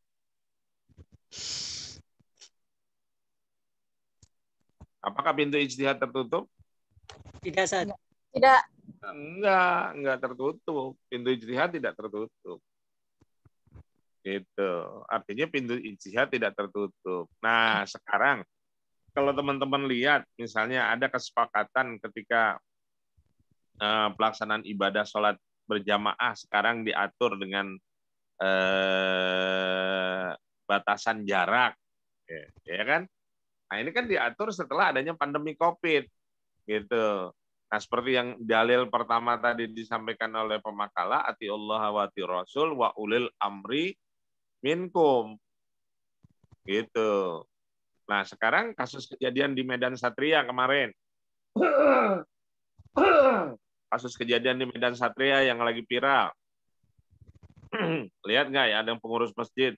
Apakah pintu ijtihad tertutup? Tidak, Ustaz. Tidak. Enggak tertutup. Pintu ijtihad tidak tertutup. Gitu. Artinya pintu ijtihad tidak tertutup. Nah, sekarang kalau teman-teman lihat misalnya ada kesepakatan ketika pelaksanaan ibadah sholat berjamaah sekarang diatur dengan batasan jarak, ya kan? Nah ini kan diatur setelah adanya pandemi COVID, gitu. Nah seperti yang dalil pertama tadi disampaikan oleh pemakalah, ati Allah wa ati Rasul wa ulil amri minkum, gitu. Nah sekarang kasus kejadian di Medan Satria kemarin, kasus kejadian di Medan Satria yang lagi viral, lihat nggak ya ada yang pengurus masjid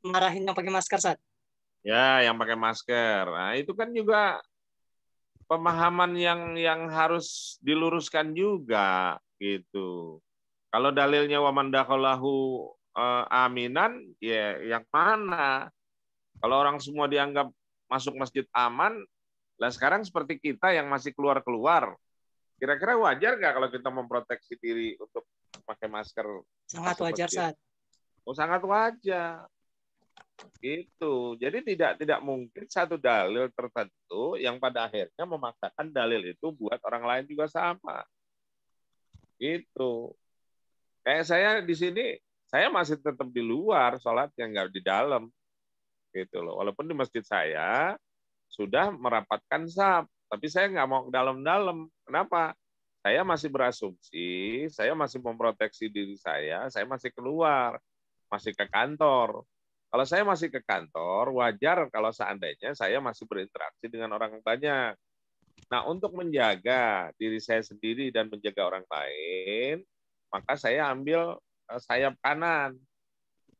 Marahin yang pakai masker, Ustaz. ya yang pakai masker. Nah itu kan juga pemahaman yang harus diluruskan juga gitu. Kalau dalilnya waman dakhalahu aminan, ya yang mana? Kalau orang semua dianggap masuk masjid aman, lah sekarang seperti kita yang masih keluar-keluar, kira-kira wajar nggak kalau kita memproteksi diri untuk pakai masker? Sangat wajar, Ustaz. Oh, sangat wajar. Gitu. Jadi tidak mungkin satu dalil tertentu yang pada akhirnya memaksakan dalil itu buat orang lain juga sama. Gitu. Kayak saya di sini, saya masih tetap di luar sholatnya, nggak di dalam. Gitu loh. Walaupun di masjid saya sudah merapatkan saf, tapi saya nggak mau ke dalam-dalam. Kenapa? Saya masih berasumsi, saya masih memproteksi diri saya masih keluar, masih ke kantor. Kalau saya masih ke kantor, wajar kalau seandainya saya masih berinteraksi dengan orang banyak. Nah, untuk menjaga diri saya sendiri dan menjaga orang lain, maka saya ambil sayap kanan.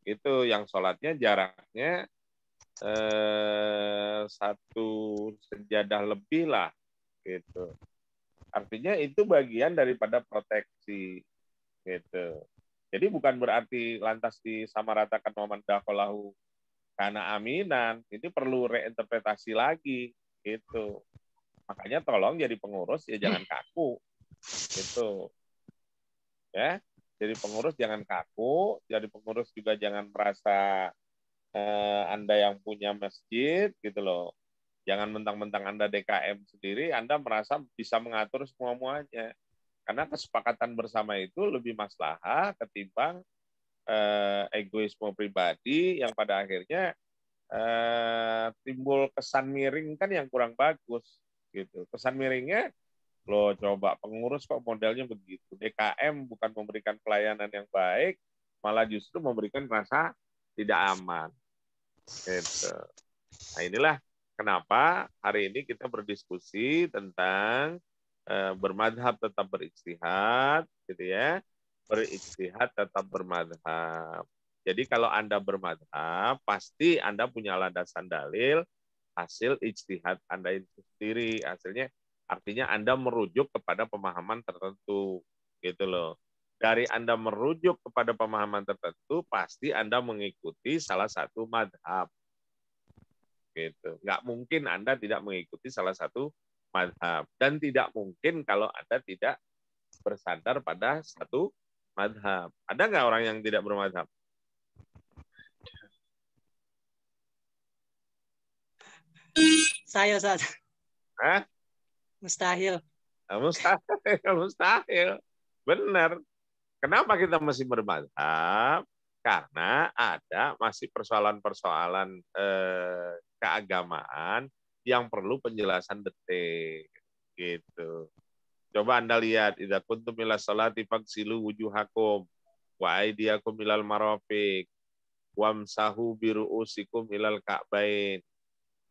Itu yang sholatnya jaraknya satu sejadah lebih lah. Gitu. Artinya itu bagian daripada proteksi. Gitu. Jadi bukan berarti lantas disamaratakan waman dakhalahu karena aminan. Ini perlu reinterpretasi lagi, gitu. Makanya tolong jadi pengurus ya jangan kaku, gitu. Ya, jadi pengurus jangan kaku, jadi pengurus juga jangan merasa Anda yang punya masjid, gitu loh. Jangan mentang-mentang Anda DKM sendiri, Anda merasa bisa mengatur semua-muanya. Karena kesepakatan bersama itu lebih maslahah ketimbang egoisme pribadi yang pada akhirnya timbul kesan miring kan yang kurang bagus gitu. Kesan miringnya lo coba pengurus kok modelnya begitu. DKM bukan memberikan pelayanan yang baik, malah justru memberikan rasa tidak aman. Gitu. Nah inilah kenapa hari ini kita berdiskusi tentang bermadhab tetap berijtihad, gitu ya. Berijtihad tetap bermadhab. Jadi kalau Anda bermadhab, pasti Anda punya landasan dalil hasil ijtihad Anda itu sendiri. Hasilnya artinya Anda merujuk kepada pemahaman tertentu, gitu loh. Dari Anda merujuk kepada pemahaman tertentu, pasti Anda mengikuti salah satu madhab. Gitu. Nggak mungkin Anda tidak mengikuti salah satu madhab. Dan tidak mungkin kalau Anda tidak bersandar pada satu madhab. Ada nggak orang yang tidak bermadhab? Saya, Ustaz. Hah? Mustahil. Mustahil, mustahil. Benar. Kenapa kita masih bermadhab? Karena ada masih persoalan-persoalan keagamaan yang perlu penjelasan detik. Gitu. Coba Anda lihat, idza kuntum ila sholati faghsilu wujuhakum wa aydiyakum ilal marafiq wamsahu biru'usikum ilal ka'bain.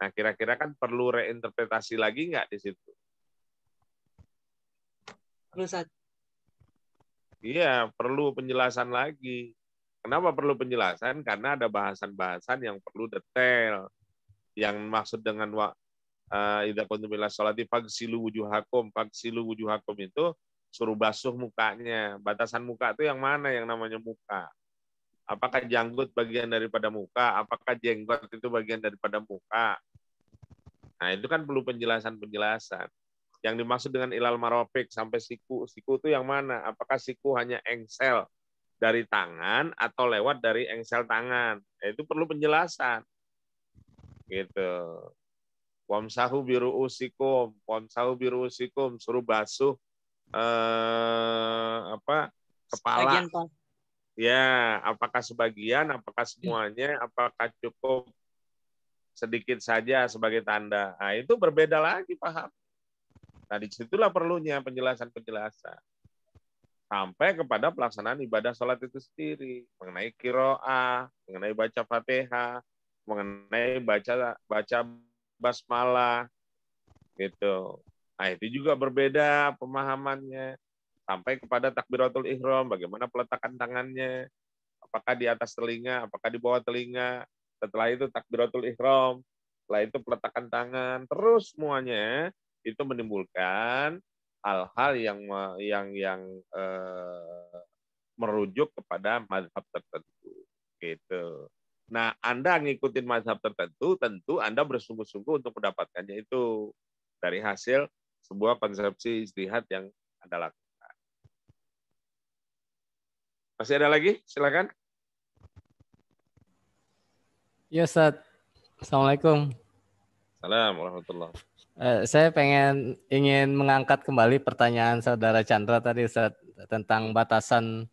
Nah, kira-kira kan perlu reinterpretasi lagi nggak di situ? Perlu, Ustaz. Iya, perlu penjelasan lagi. Kenapa perlu penjelasan? Karena ada bahasan-bahasan yang perlu detail. Yang maksud dengan idza kuntum ila sholati faghsilu wujuhakum. Faghsilu wujuhakum itu suruh basuh mukanya. Batasan muka itu yang mana yang namanya muka? Apakah janggut bagian daripada muka? Apakah jenggot itu bagian daripada muka? Nah, itu kan perlu penjelasan-penjelasan. Yang dimaksud dengan ilal marofik sampai siku. Siku itu yang mana? Apakah siku hanya engsel dari tangan atau lewat dari engsel tangan? Itu perlu penjelasan. Gitu. Wamsahu biru'usikum. Wamsahu biru'usikum. Suruh basuh kepala. Sebagian, Pak. Ya, apakah sebagian, apakah semuanya, apakah cukup sedikit saja sebagai tanda. Nah, itu berbeda lagi, paham? Nah, disitulah perlunya penjelasan-penjelasan. Sampai kepada pelaksanaan ibadah sholat itu sendiri. Mengenai qiraah, mengenai baca Fatihah, mengenai baca basmalah, gitu. Nah, itu juga berbeda pemahamannya. Sampai kepada takbiratul ihram, bagaimana peletakan tangannya, apakah di atas telinga, apakah di bawah telinga, setelah itu takbiratul ihram, setelah itu peletakan tangan, terus semuanya itu menimbulkan hal-hal yang merujuk kepada mazhab tertentu, gitu. Nah, Anda ngikutin mazhab tertentu, tentu Anda bersungguh-sungguh untuk mendapatkannya itu dari hasil sebuah konsepsi ijtihad yang Anda lakukan. Masih ada lagi? Silakan. Ya, Ustaz. Assalamualaikum. Assalamualaikum warahmatullahi. Saya ingin mengangkat kembali pertanyaan Saudara Chandra tadi, Ustaz, tentang batasan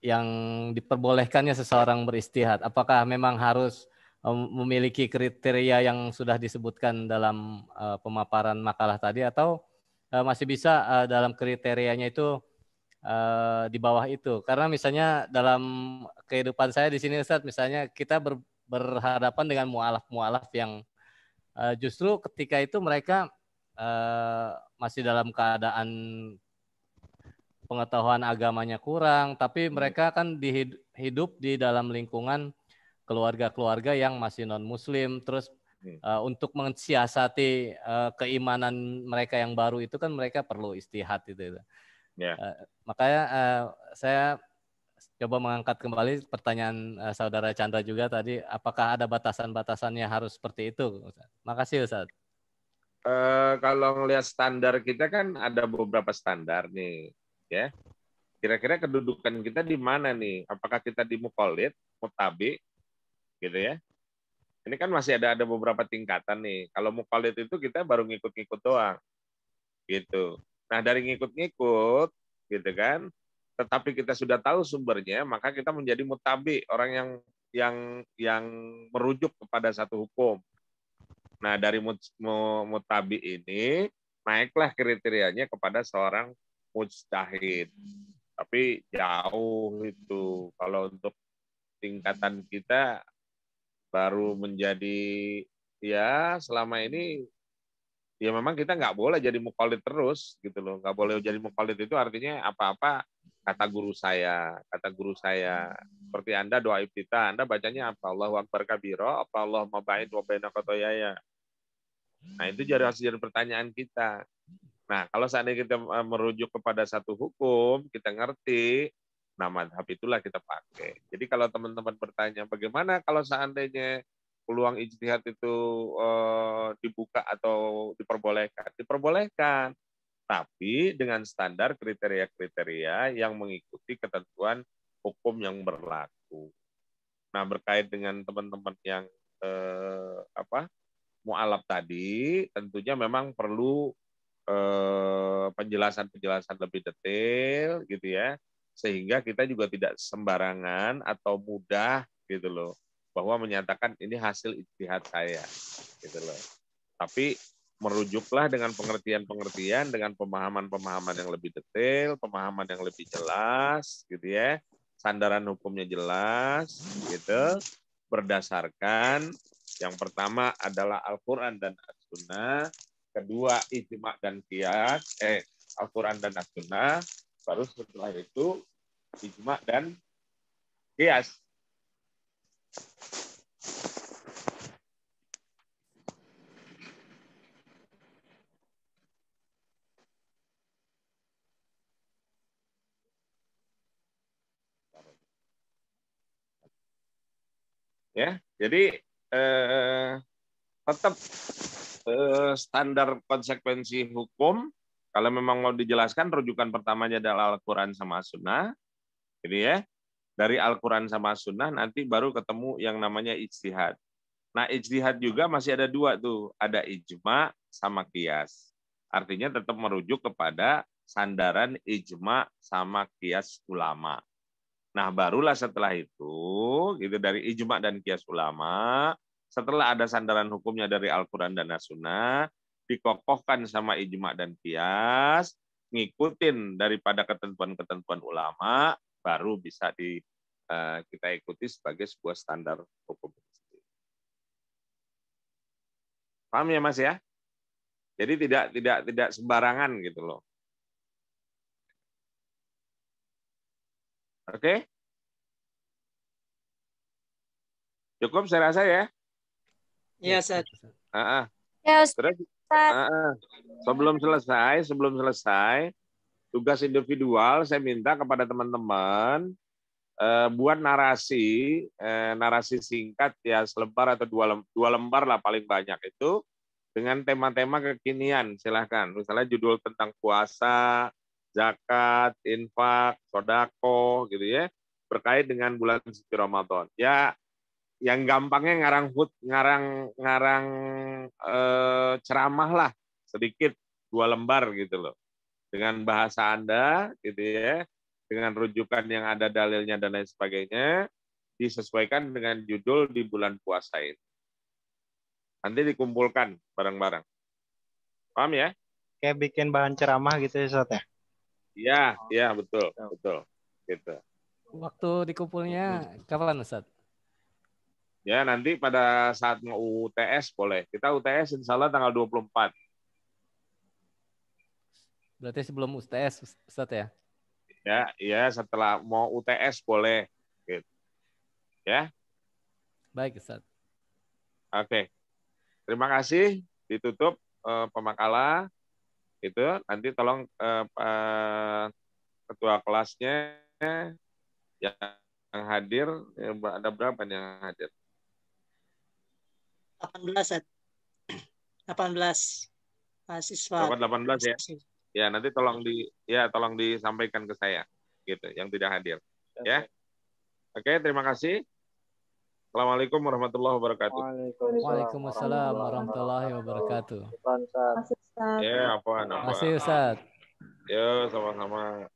yang diperbolehkannya seseorang beristihad. Apakah memang harus memiliki kriteria yang sudah disebutkan dalam pemaparan makalah tadi, atau masih bisa dalam kriterianya itu di bawah itu? Karena misalnya dalam kehidupan saya di sini, Ustaz, misalnya kita berhadapan dengan mualaf yang justru ketika itu mereka masih dalam keadaan pengetahuan agamanya kurang, tapi mereka kan hidup di dalam lingkungan keluarga-keluarga yang masih non-muslim. Terus untuk mensiasati keimanan mereka yang baru itu kan mereka perlu istihad itu. Yeah. Makanya saya coba mengangkat kembali pertanyaan Saudara Chandra juga tadi, apakah ada batasan-batasannya harus seperti itu? Makasih, Ustaz. Kalau ngelihat standar kita kan ada beberapa standar nih, ya. Kira-kira kedudukan kita di mana nih? Apakah kita di muqallid, mutabi, gitu ya? Ini kan masih ada beberapa tingkatan nih. Kalau muqallid itu kita baru ngikut-ngikut doang, gitu. Nah, dari ngikut-ngikut, gitu kan, tetapi kita sudah tahu sumbernya, maka kita menjadi mutabi, orang yang merujuk kepada satu hukum. Nah, dari mutabi ini, naiklah kriterianya kepada seorang mujtahid. Tapi jauh itu. Kalau untuk tingkatan kita, baru menjadi, ya selama ini, ya memang kita nggak boleh jadi muqallid terus gitu loh. Nggak boleh jadi muqallid itu artinya apa-apa kata guru saya. Seperti Anda doa iftitah, Anda bacanya apa? Allahu akbar kabira, apa Allahumma ba'id wa baina khotoyaya. Nah, itu jadi pertanyaan kita. Nah, kalau seandainya kita merujuk kepada satu hukum, kita ngerti, nah madhab itulah kita pakai. Jadi kalau teman-teman bertanya, bagaimana kalau seandainya peluang ijtihad itu dibuka atau diperbolehkan? Diperbolehkan, tapi dengan standar kriteria-kriteria yang mengikuti ketentuan hukum yang berlaku. Nah, berkait dengan teman-teman yang mu'alaf tadi, tentunya memang perlu penjelasan-penjelasan lebih detail gitu ya, sehingga kita juga tidak sembarangan atau mudah gitu loh bahwa menyatakan ini hasil ijtihad saya gitu loh. Tapi merujuklah dengan pengertian-pengertian, dengan pemahaman-pemahaman yang lebih detail, pemahaman yang lebih jelas gitu ya, sandaran hukumnya jelas gitu, berdasarkan yang pertama adalah Al-Quran dan As-Sunnah, kedua ijma' dan qiyas, Al-Quran dan As-Sunnah, baru setelah itu ijma' dan qiyas. Ya, jadi tetap standar konsekuensi hukum. Kalau memang mau dijelaskan, rujukan pertamanya adalah Al-Quran sama As-Sunnah, gitu ya. Dari Al-Quran sama As-Sunnah nanti baru ketemu yang namanya ijtihad. Nah, ijtihad juga masih ada dua tuh, ada ijma sama qiyas. Artinya tetap merujuk kepada sandaran ijma sama qiyas ulama. Nah, barulah setelah itu, gitu, dari ijma dan qiyas ulama, setelah ada sandaran hukumnya dari Al-Quran dan As-Sunnah, dikokohkan sama ijma dan qiyas, ngikutin daripada ketentuan-ketentuan ulama, baru bisa kita ikuti sebagai sebuah standar hukum. Paham ya Mas ya? Jadi tidak sembarangan gitu loh. Oke? Cukup saya rasa ya? Iya, Ustaz. Ya, Terus sebelum selesai, tugas individual saya minta kepada teman-teman buat narasi singkat ya, selembar atau dua lembar lah paling banyak itu dengan tema-tema kekinian. Silahkan, misalnya judul tentang puasa, zakat, infak, sodako gitu ya, berkait dengan bulan suci Ramadan. Ya, yang gampangnya ngarang ceramah lah sedikit 2 lembar gitu loh, dengan bahasa Anda gitu ya, dengan rujukan yang ada dalilnya dan lain sebagainya, disesuaikan dengan judul di bulan puasa ini. Nanti dikumpulkan bareng-bareng. Paham ya? Kayak bikin bahan ceramah gitu ya, Ustaz ya? Iya, betul. Gitu. Waktu dikumpulnya kapan, Ustaz? Ya, nanti pada saat mau UTS boleh. Kita UTS insya Allah tanggal 24. Berarti sebelum UTS, Ustaz ya? Ya, setelah mau UTS boleh. Gitu. Ya. Baik, Ustaz. Oke. Terima kasih. Ditutup pemakalah. Itu nanti tolong ketua kelasnya yang hadir, ada berapa yang hadir? 18, Ustaz. 18 mahasiswa. 18 ya. Ya, nanti tolong disampaikan ke saya gitu, yang tidak hadir. Ya. Oke, terima kasih. Assalamualaikum warahmatullahi wabarakatuh. Waalaikumsalam warahmatullahi wabarakatuh. Ya, apa? Terima kasih, Ustaz. Ya, sama-sama.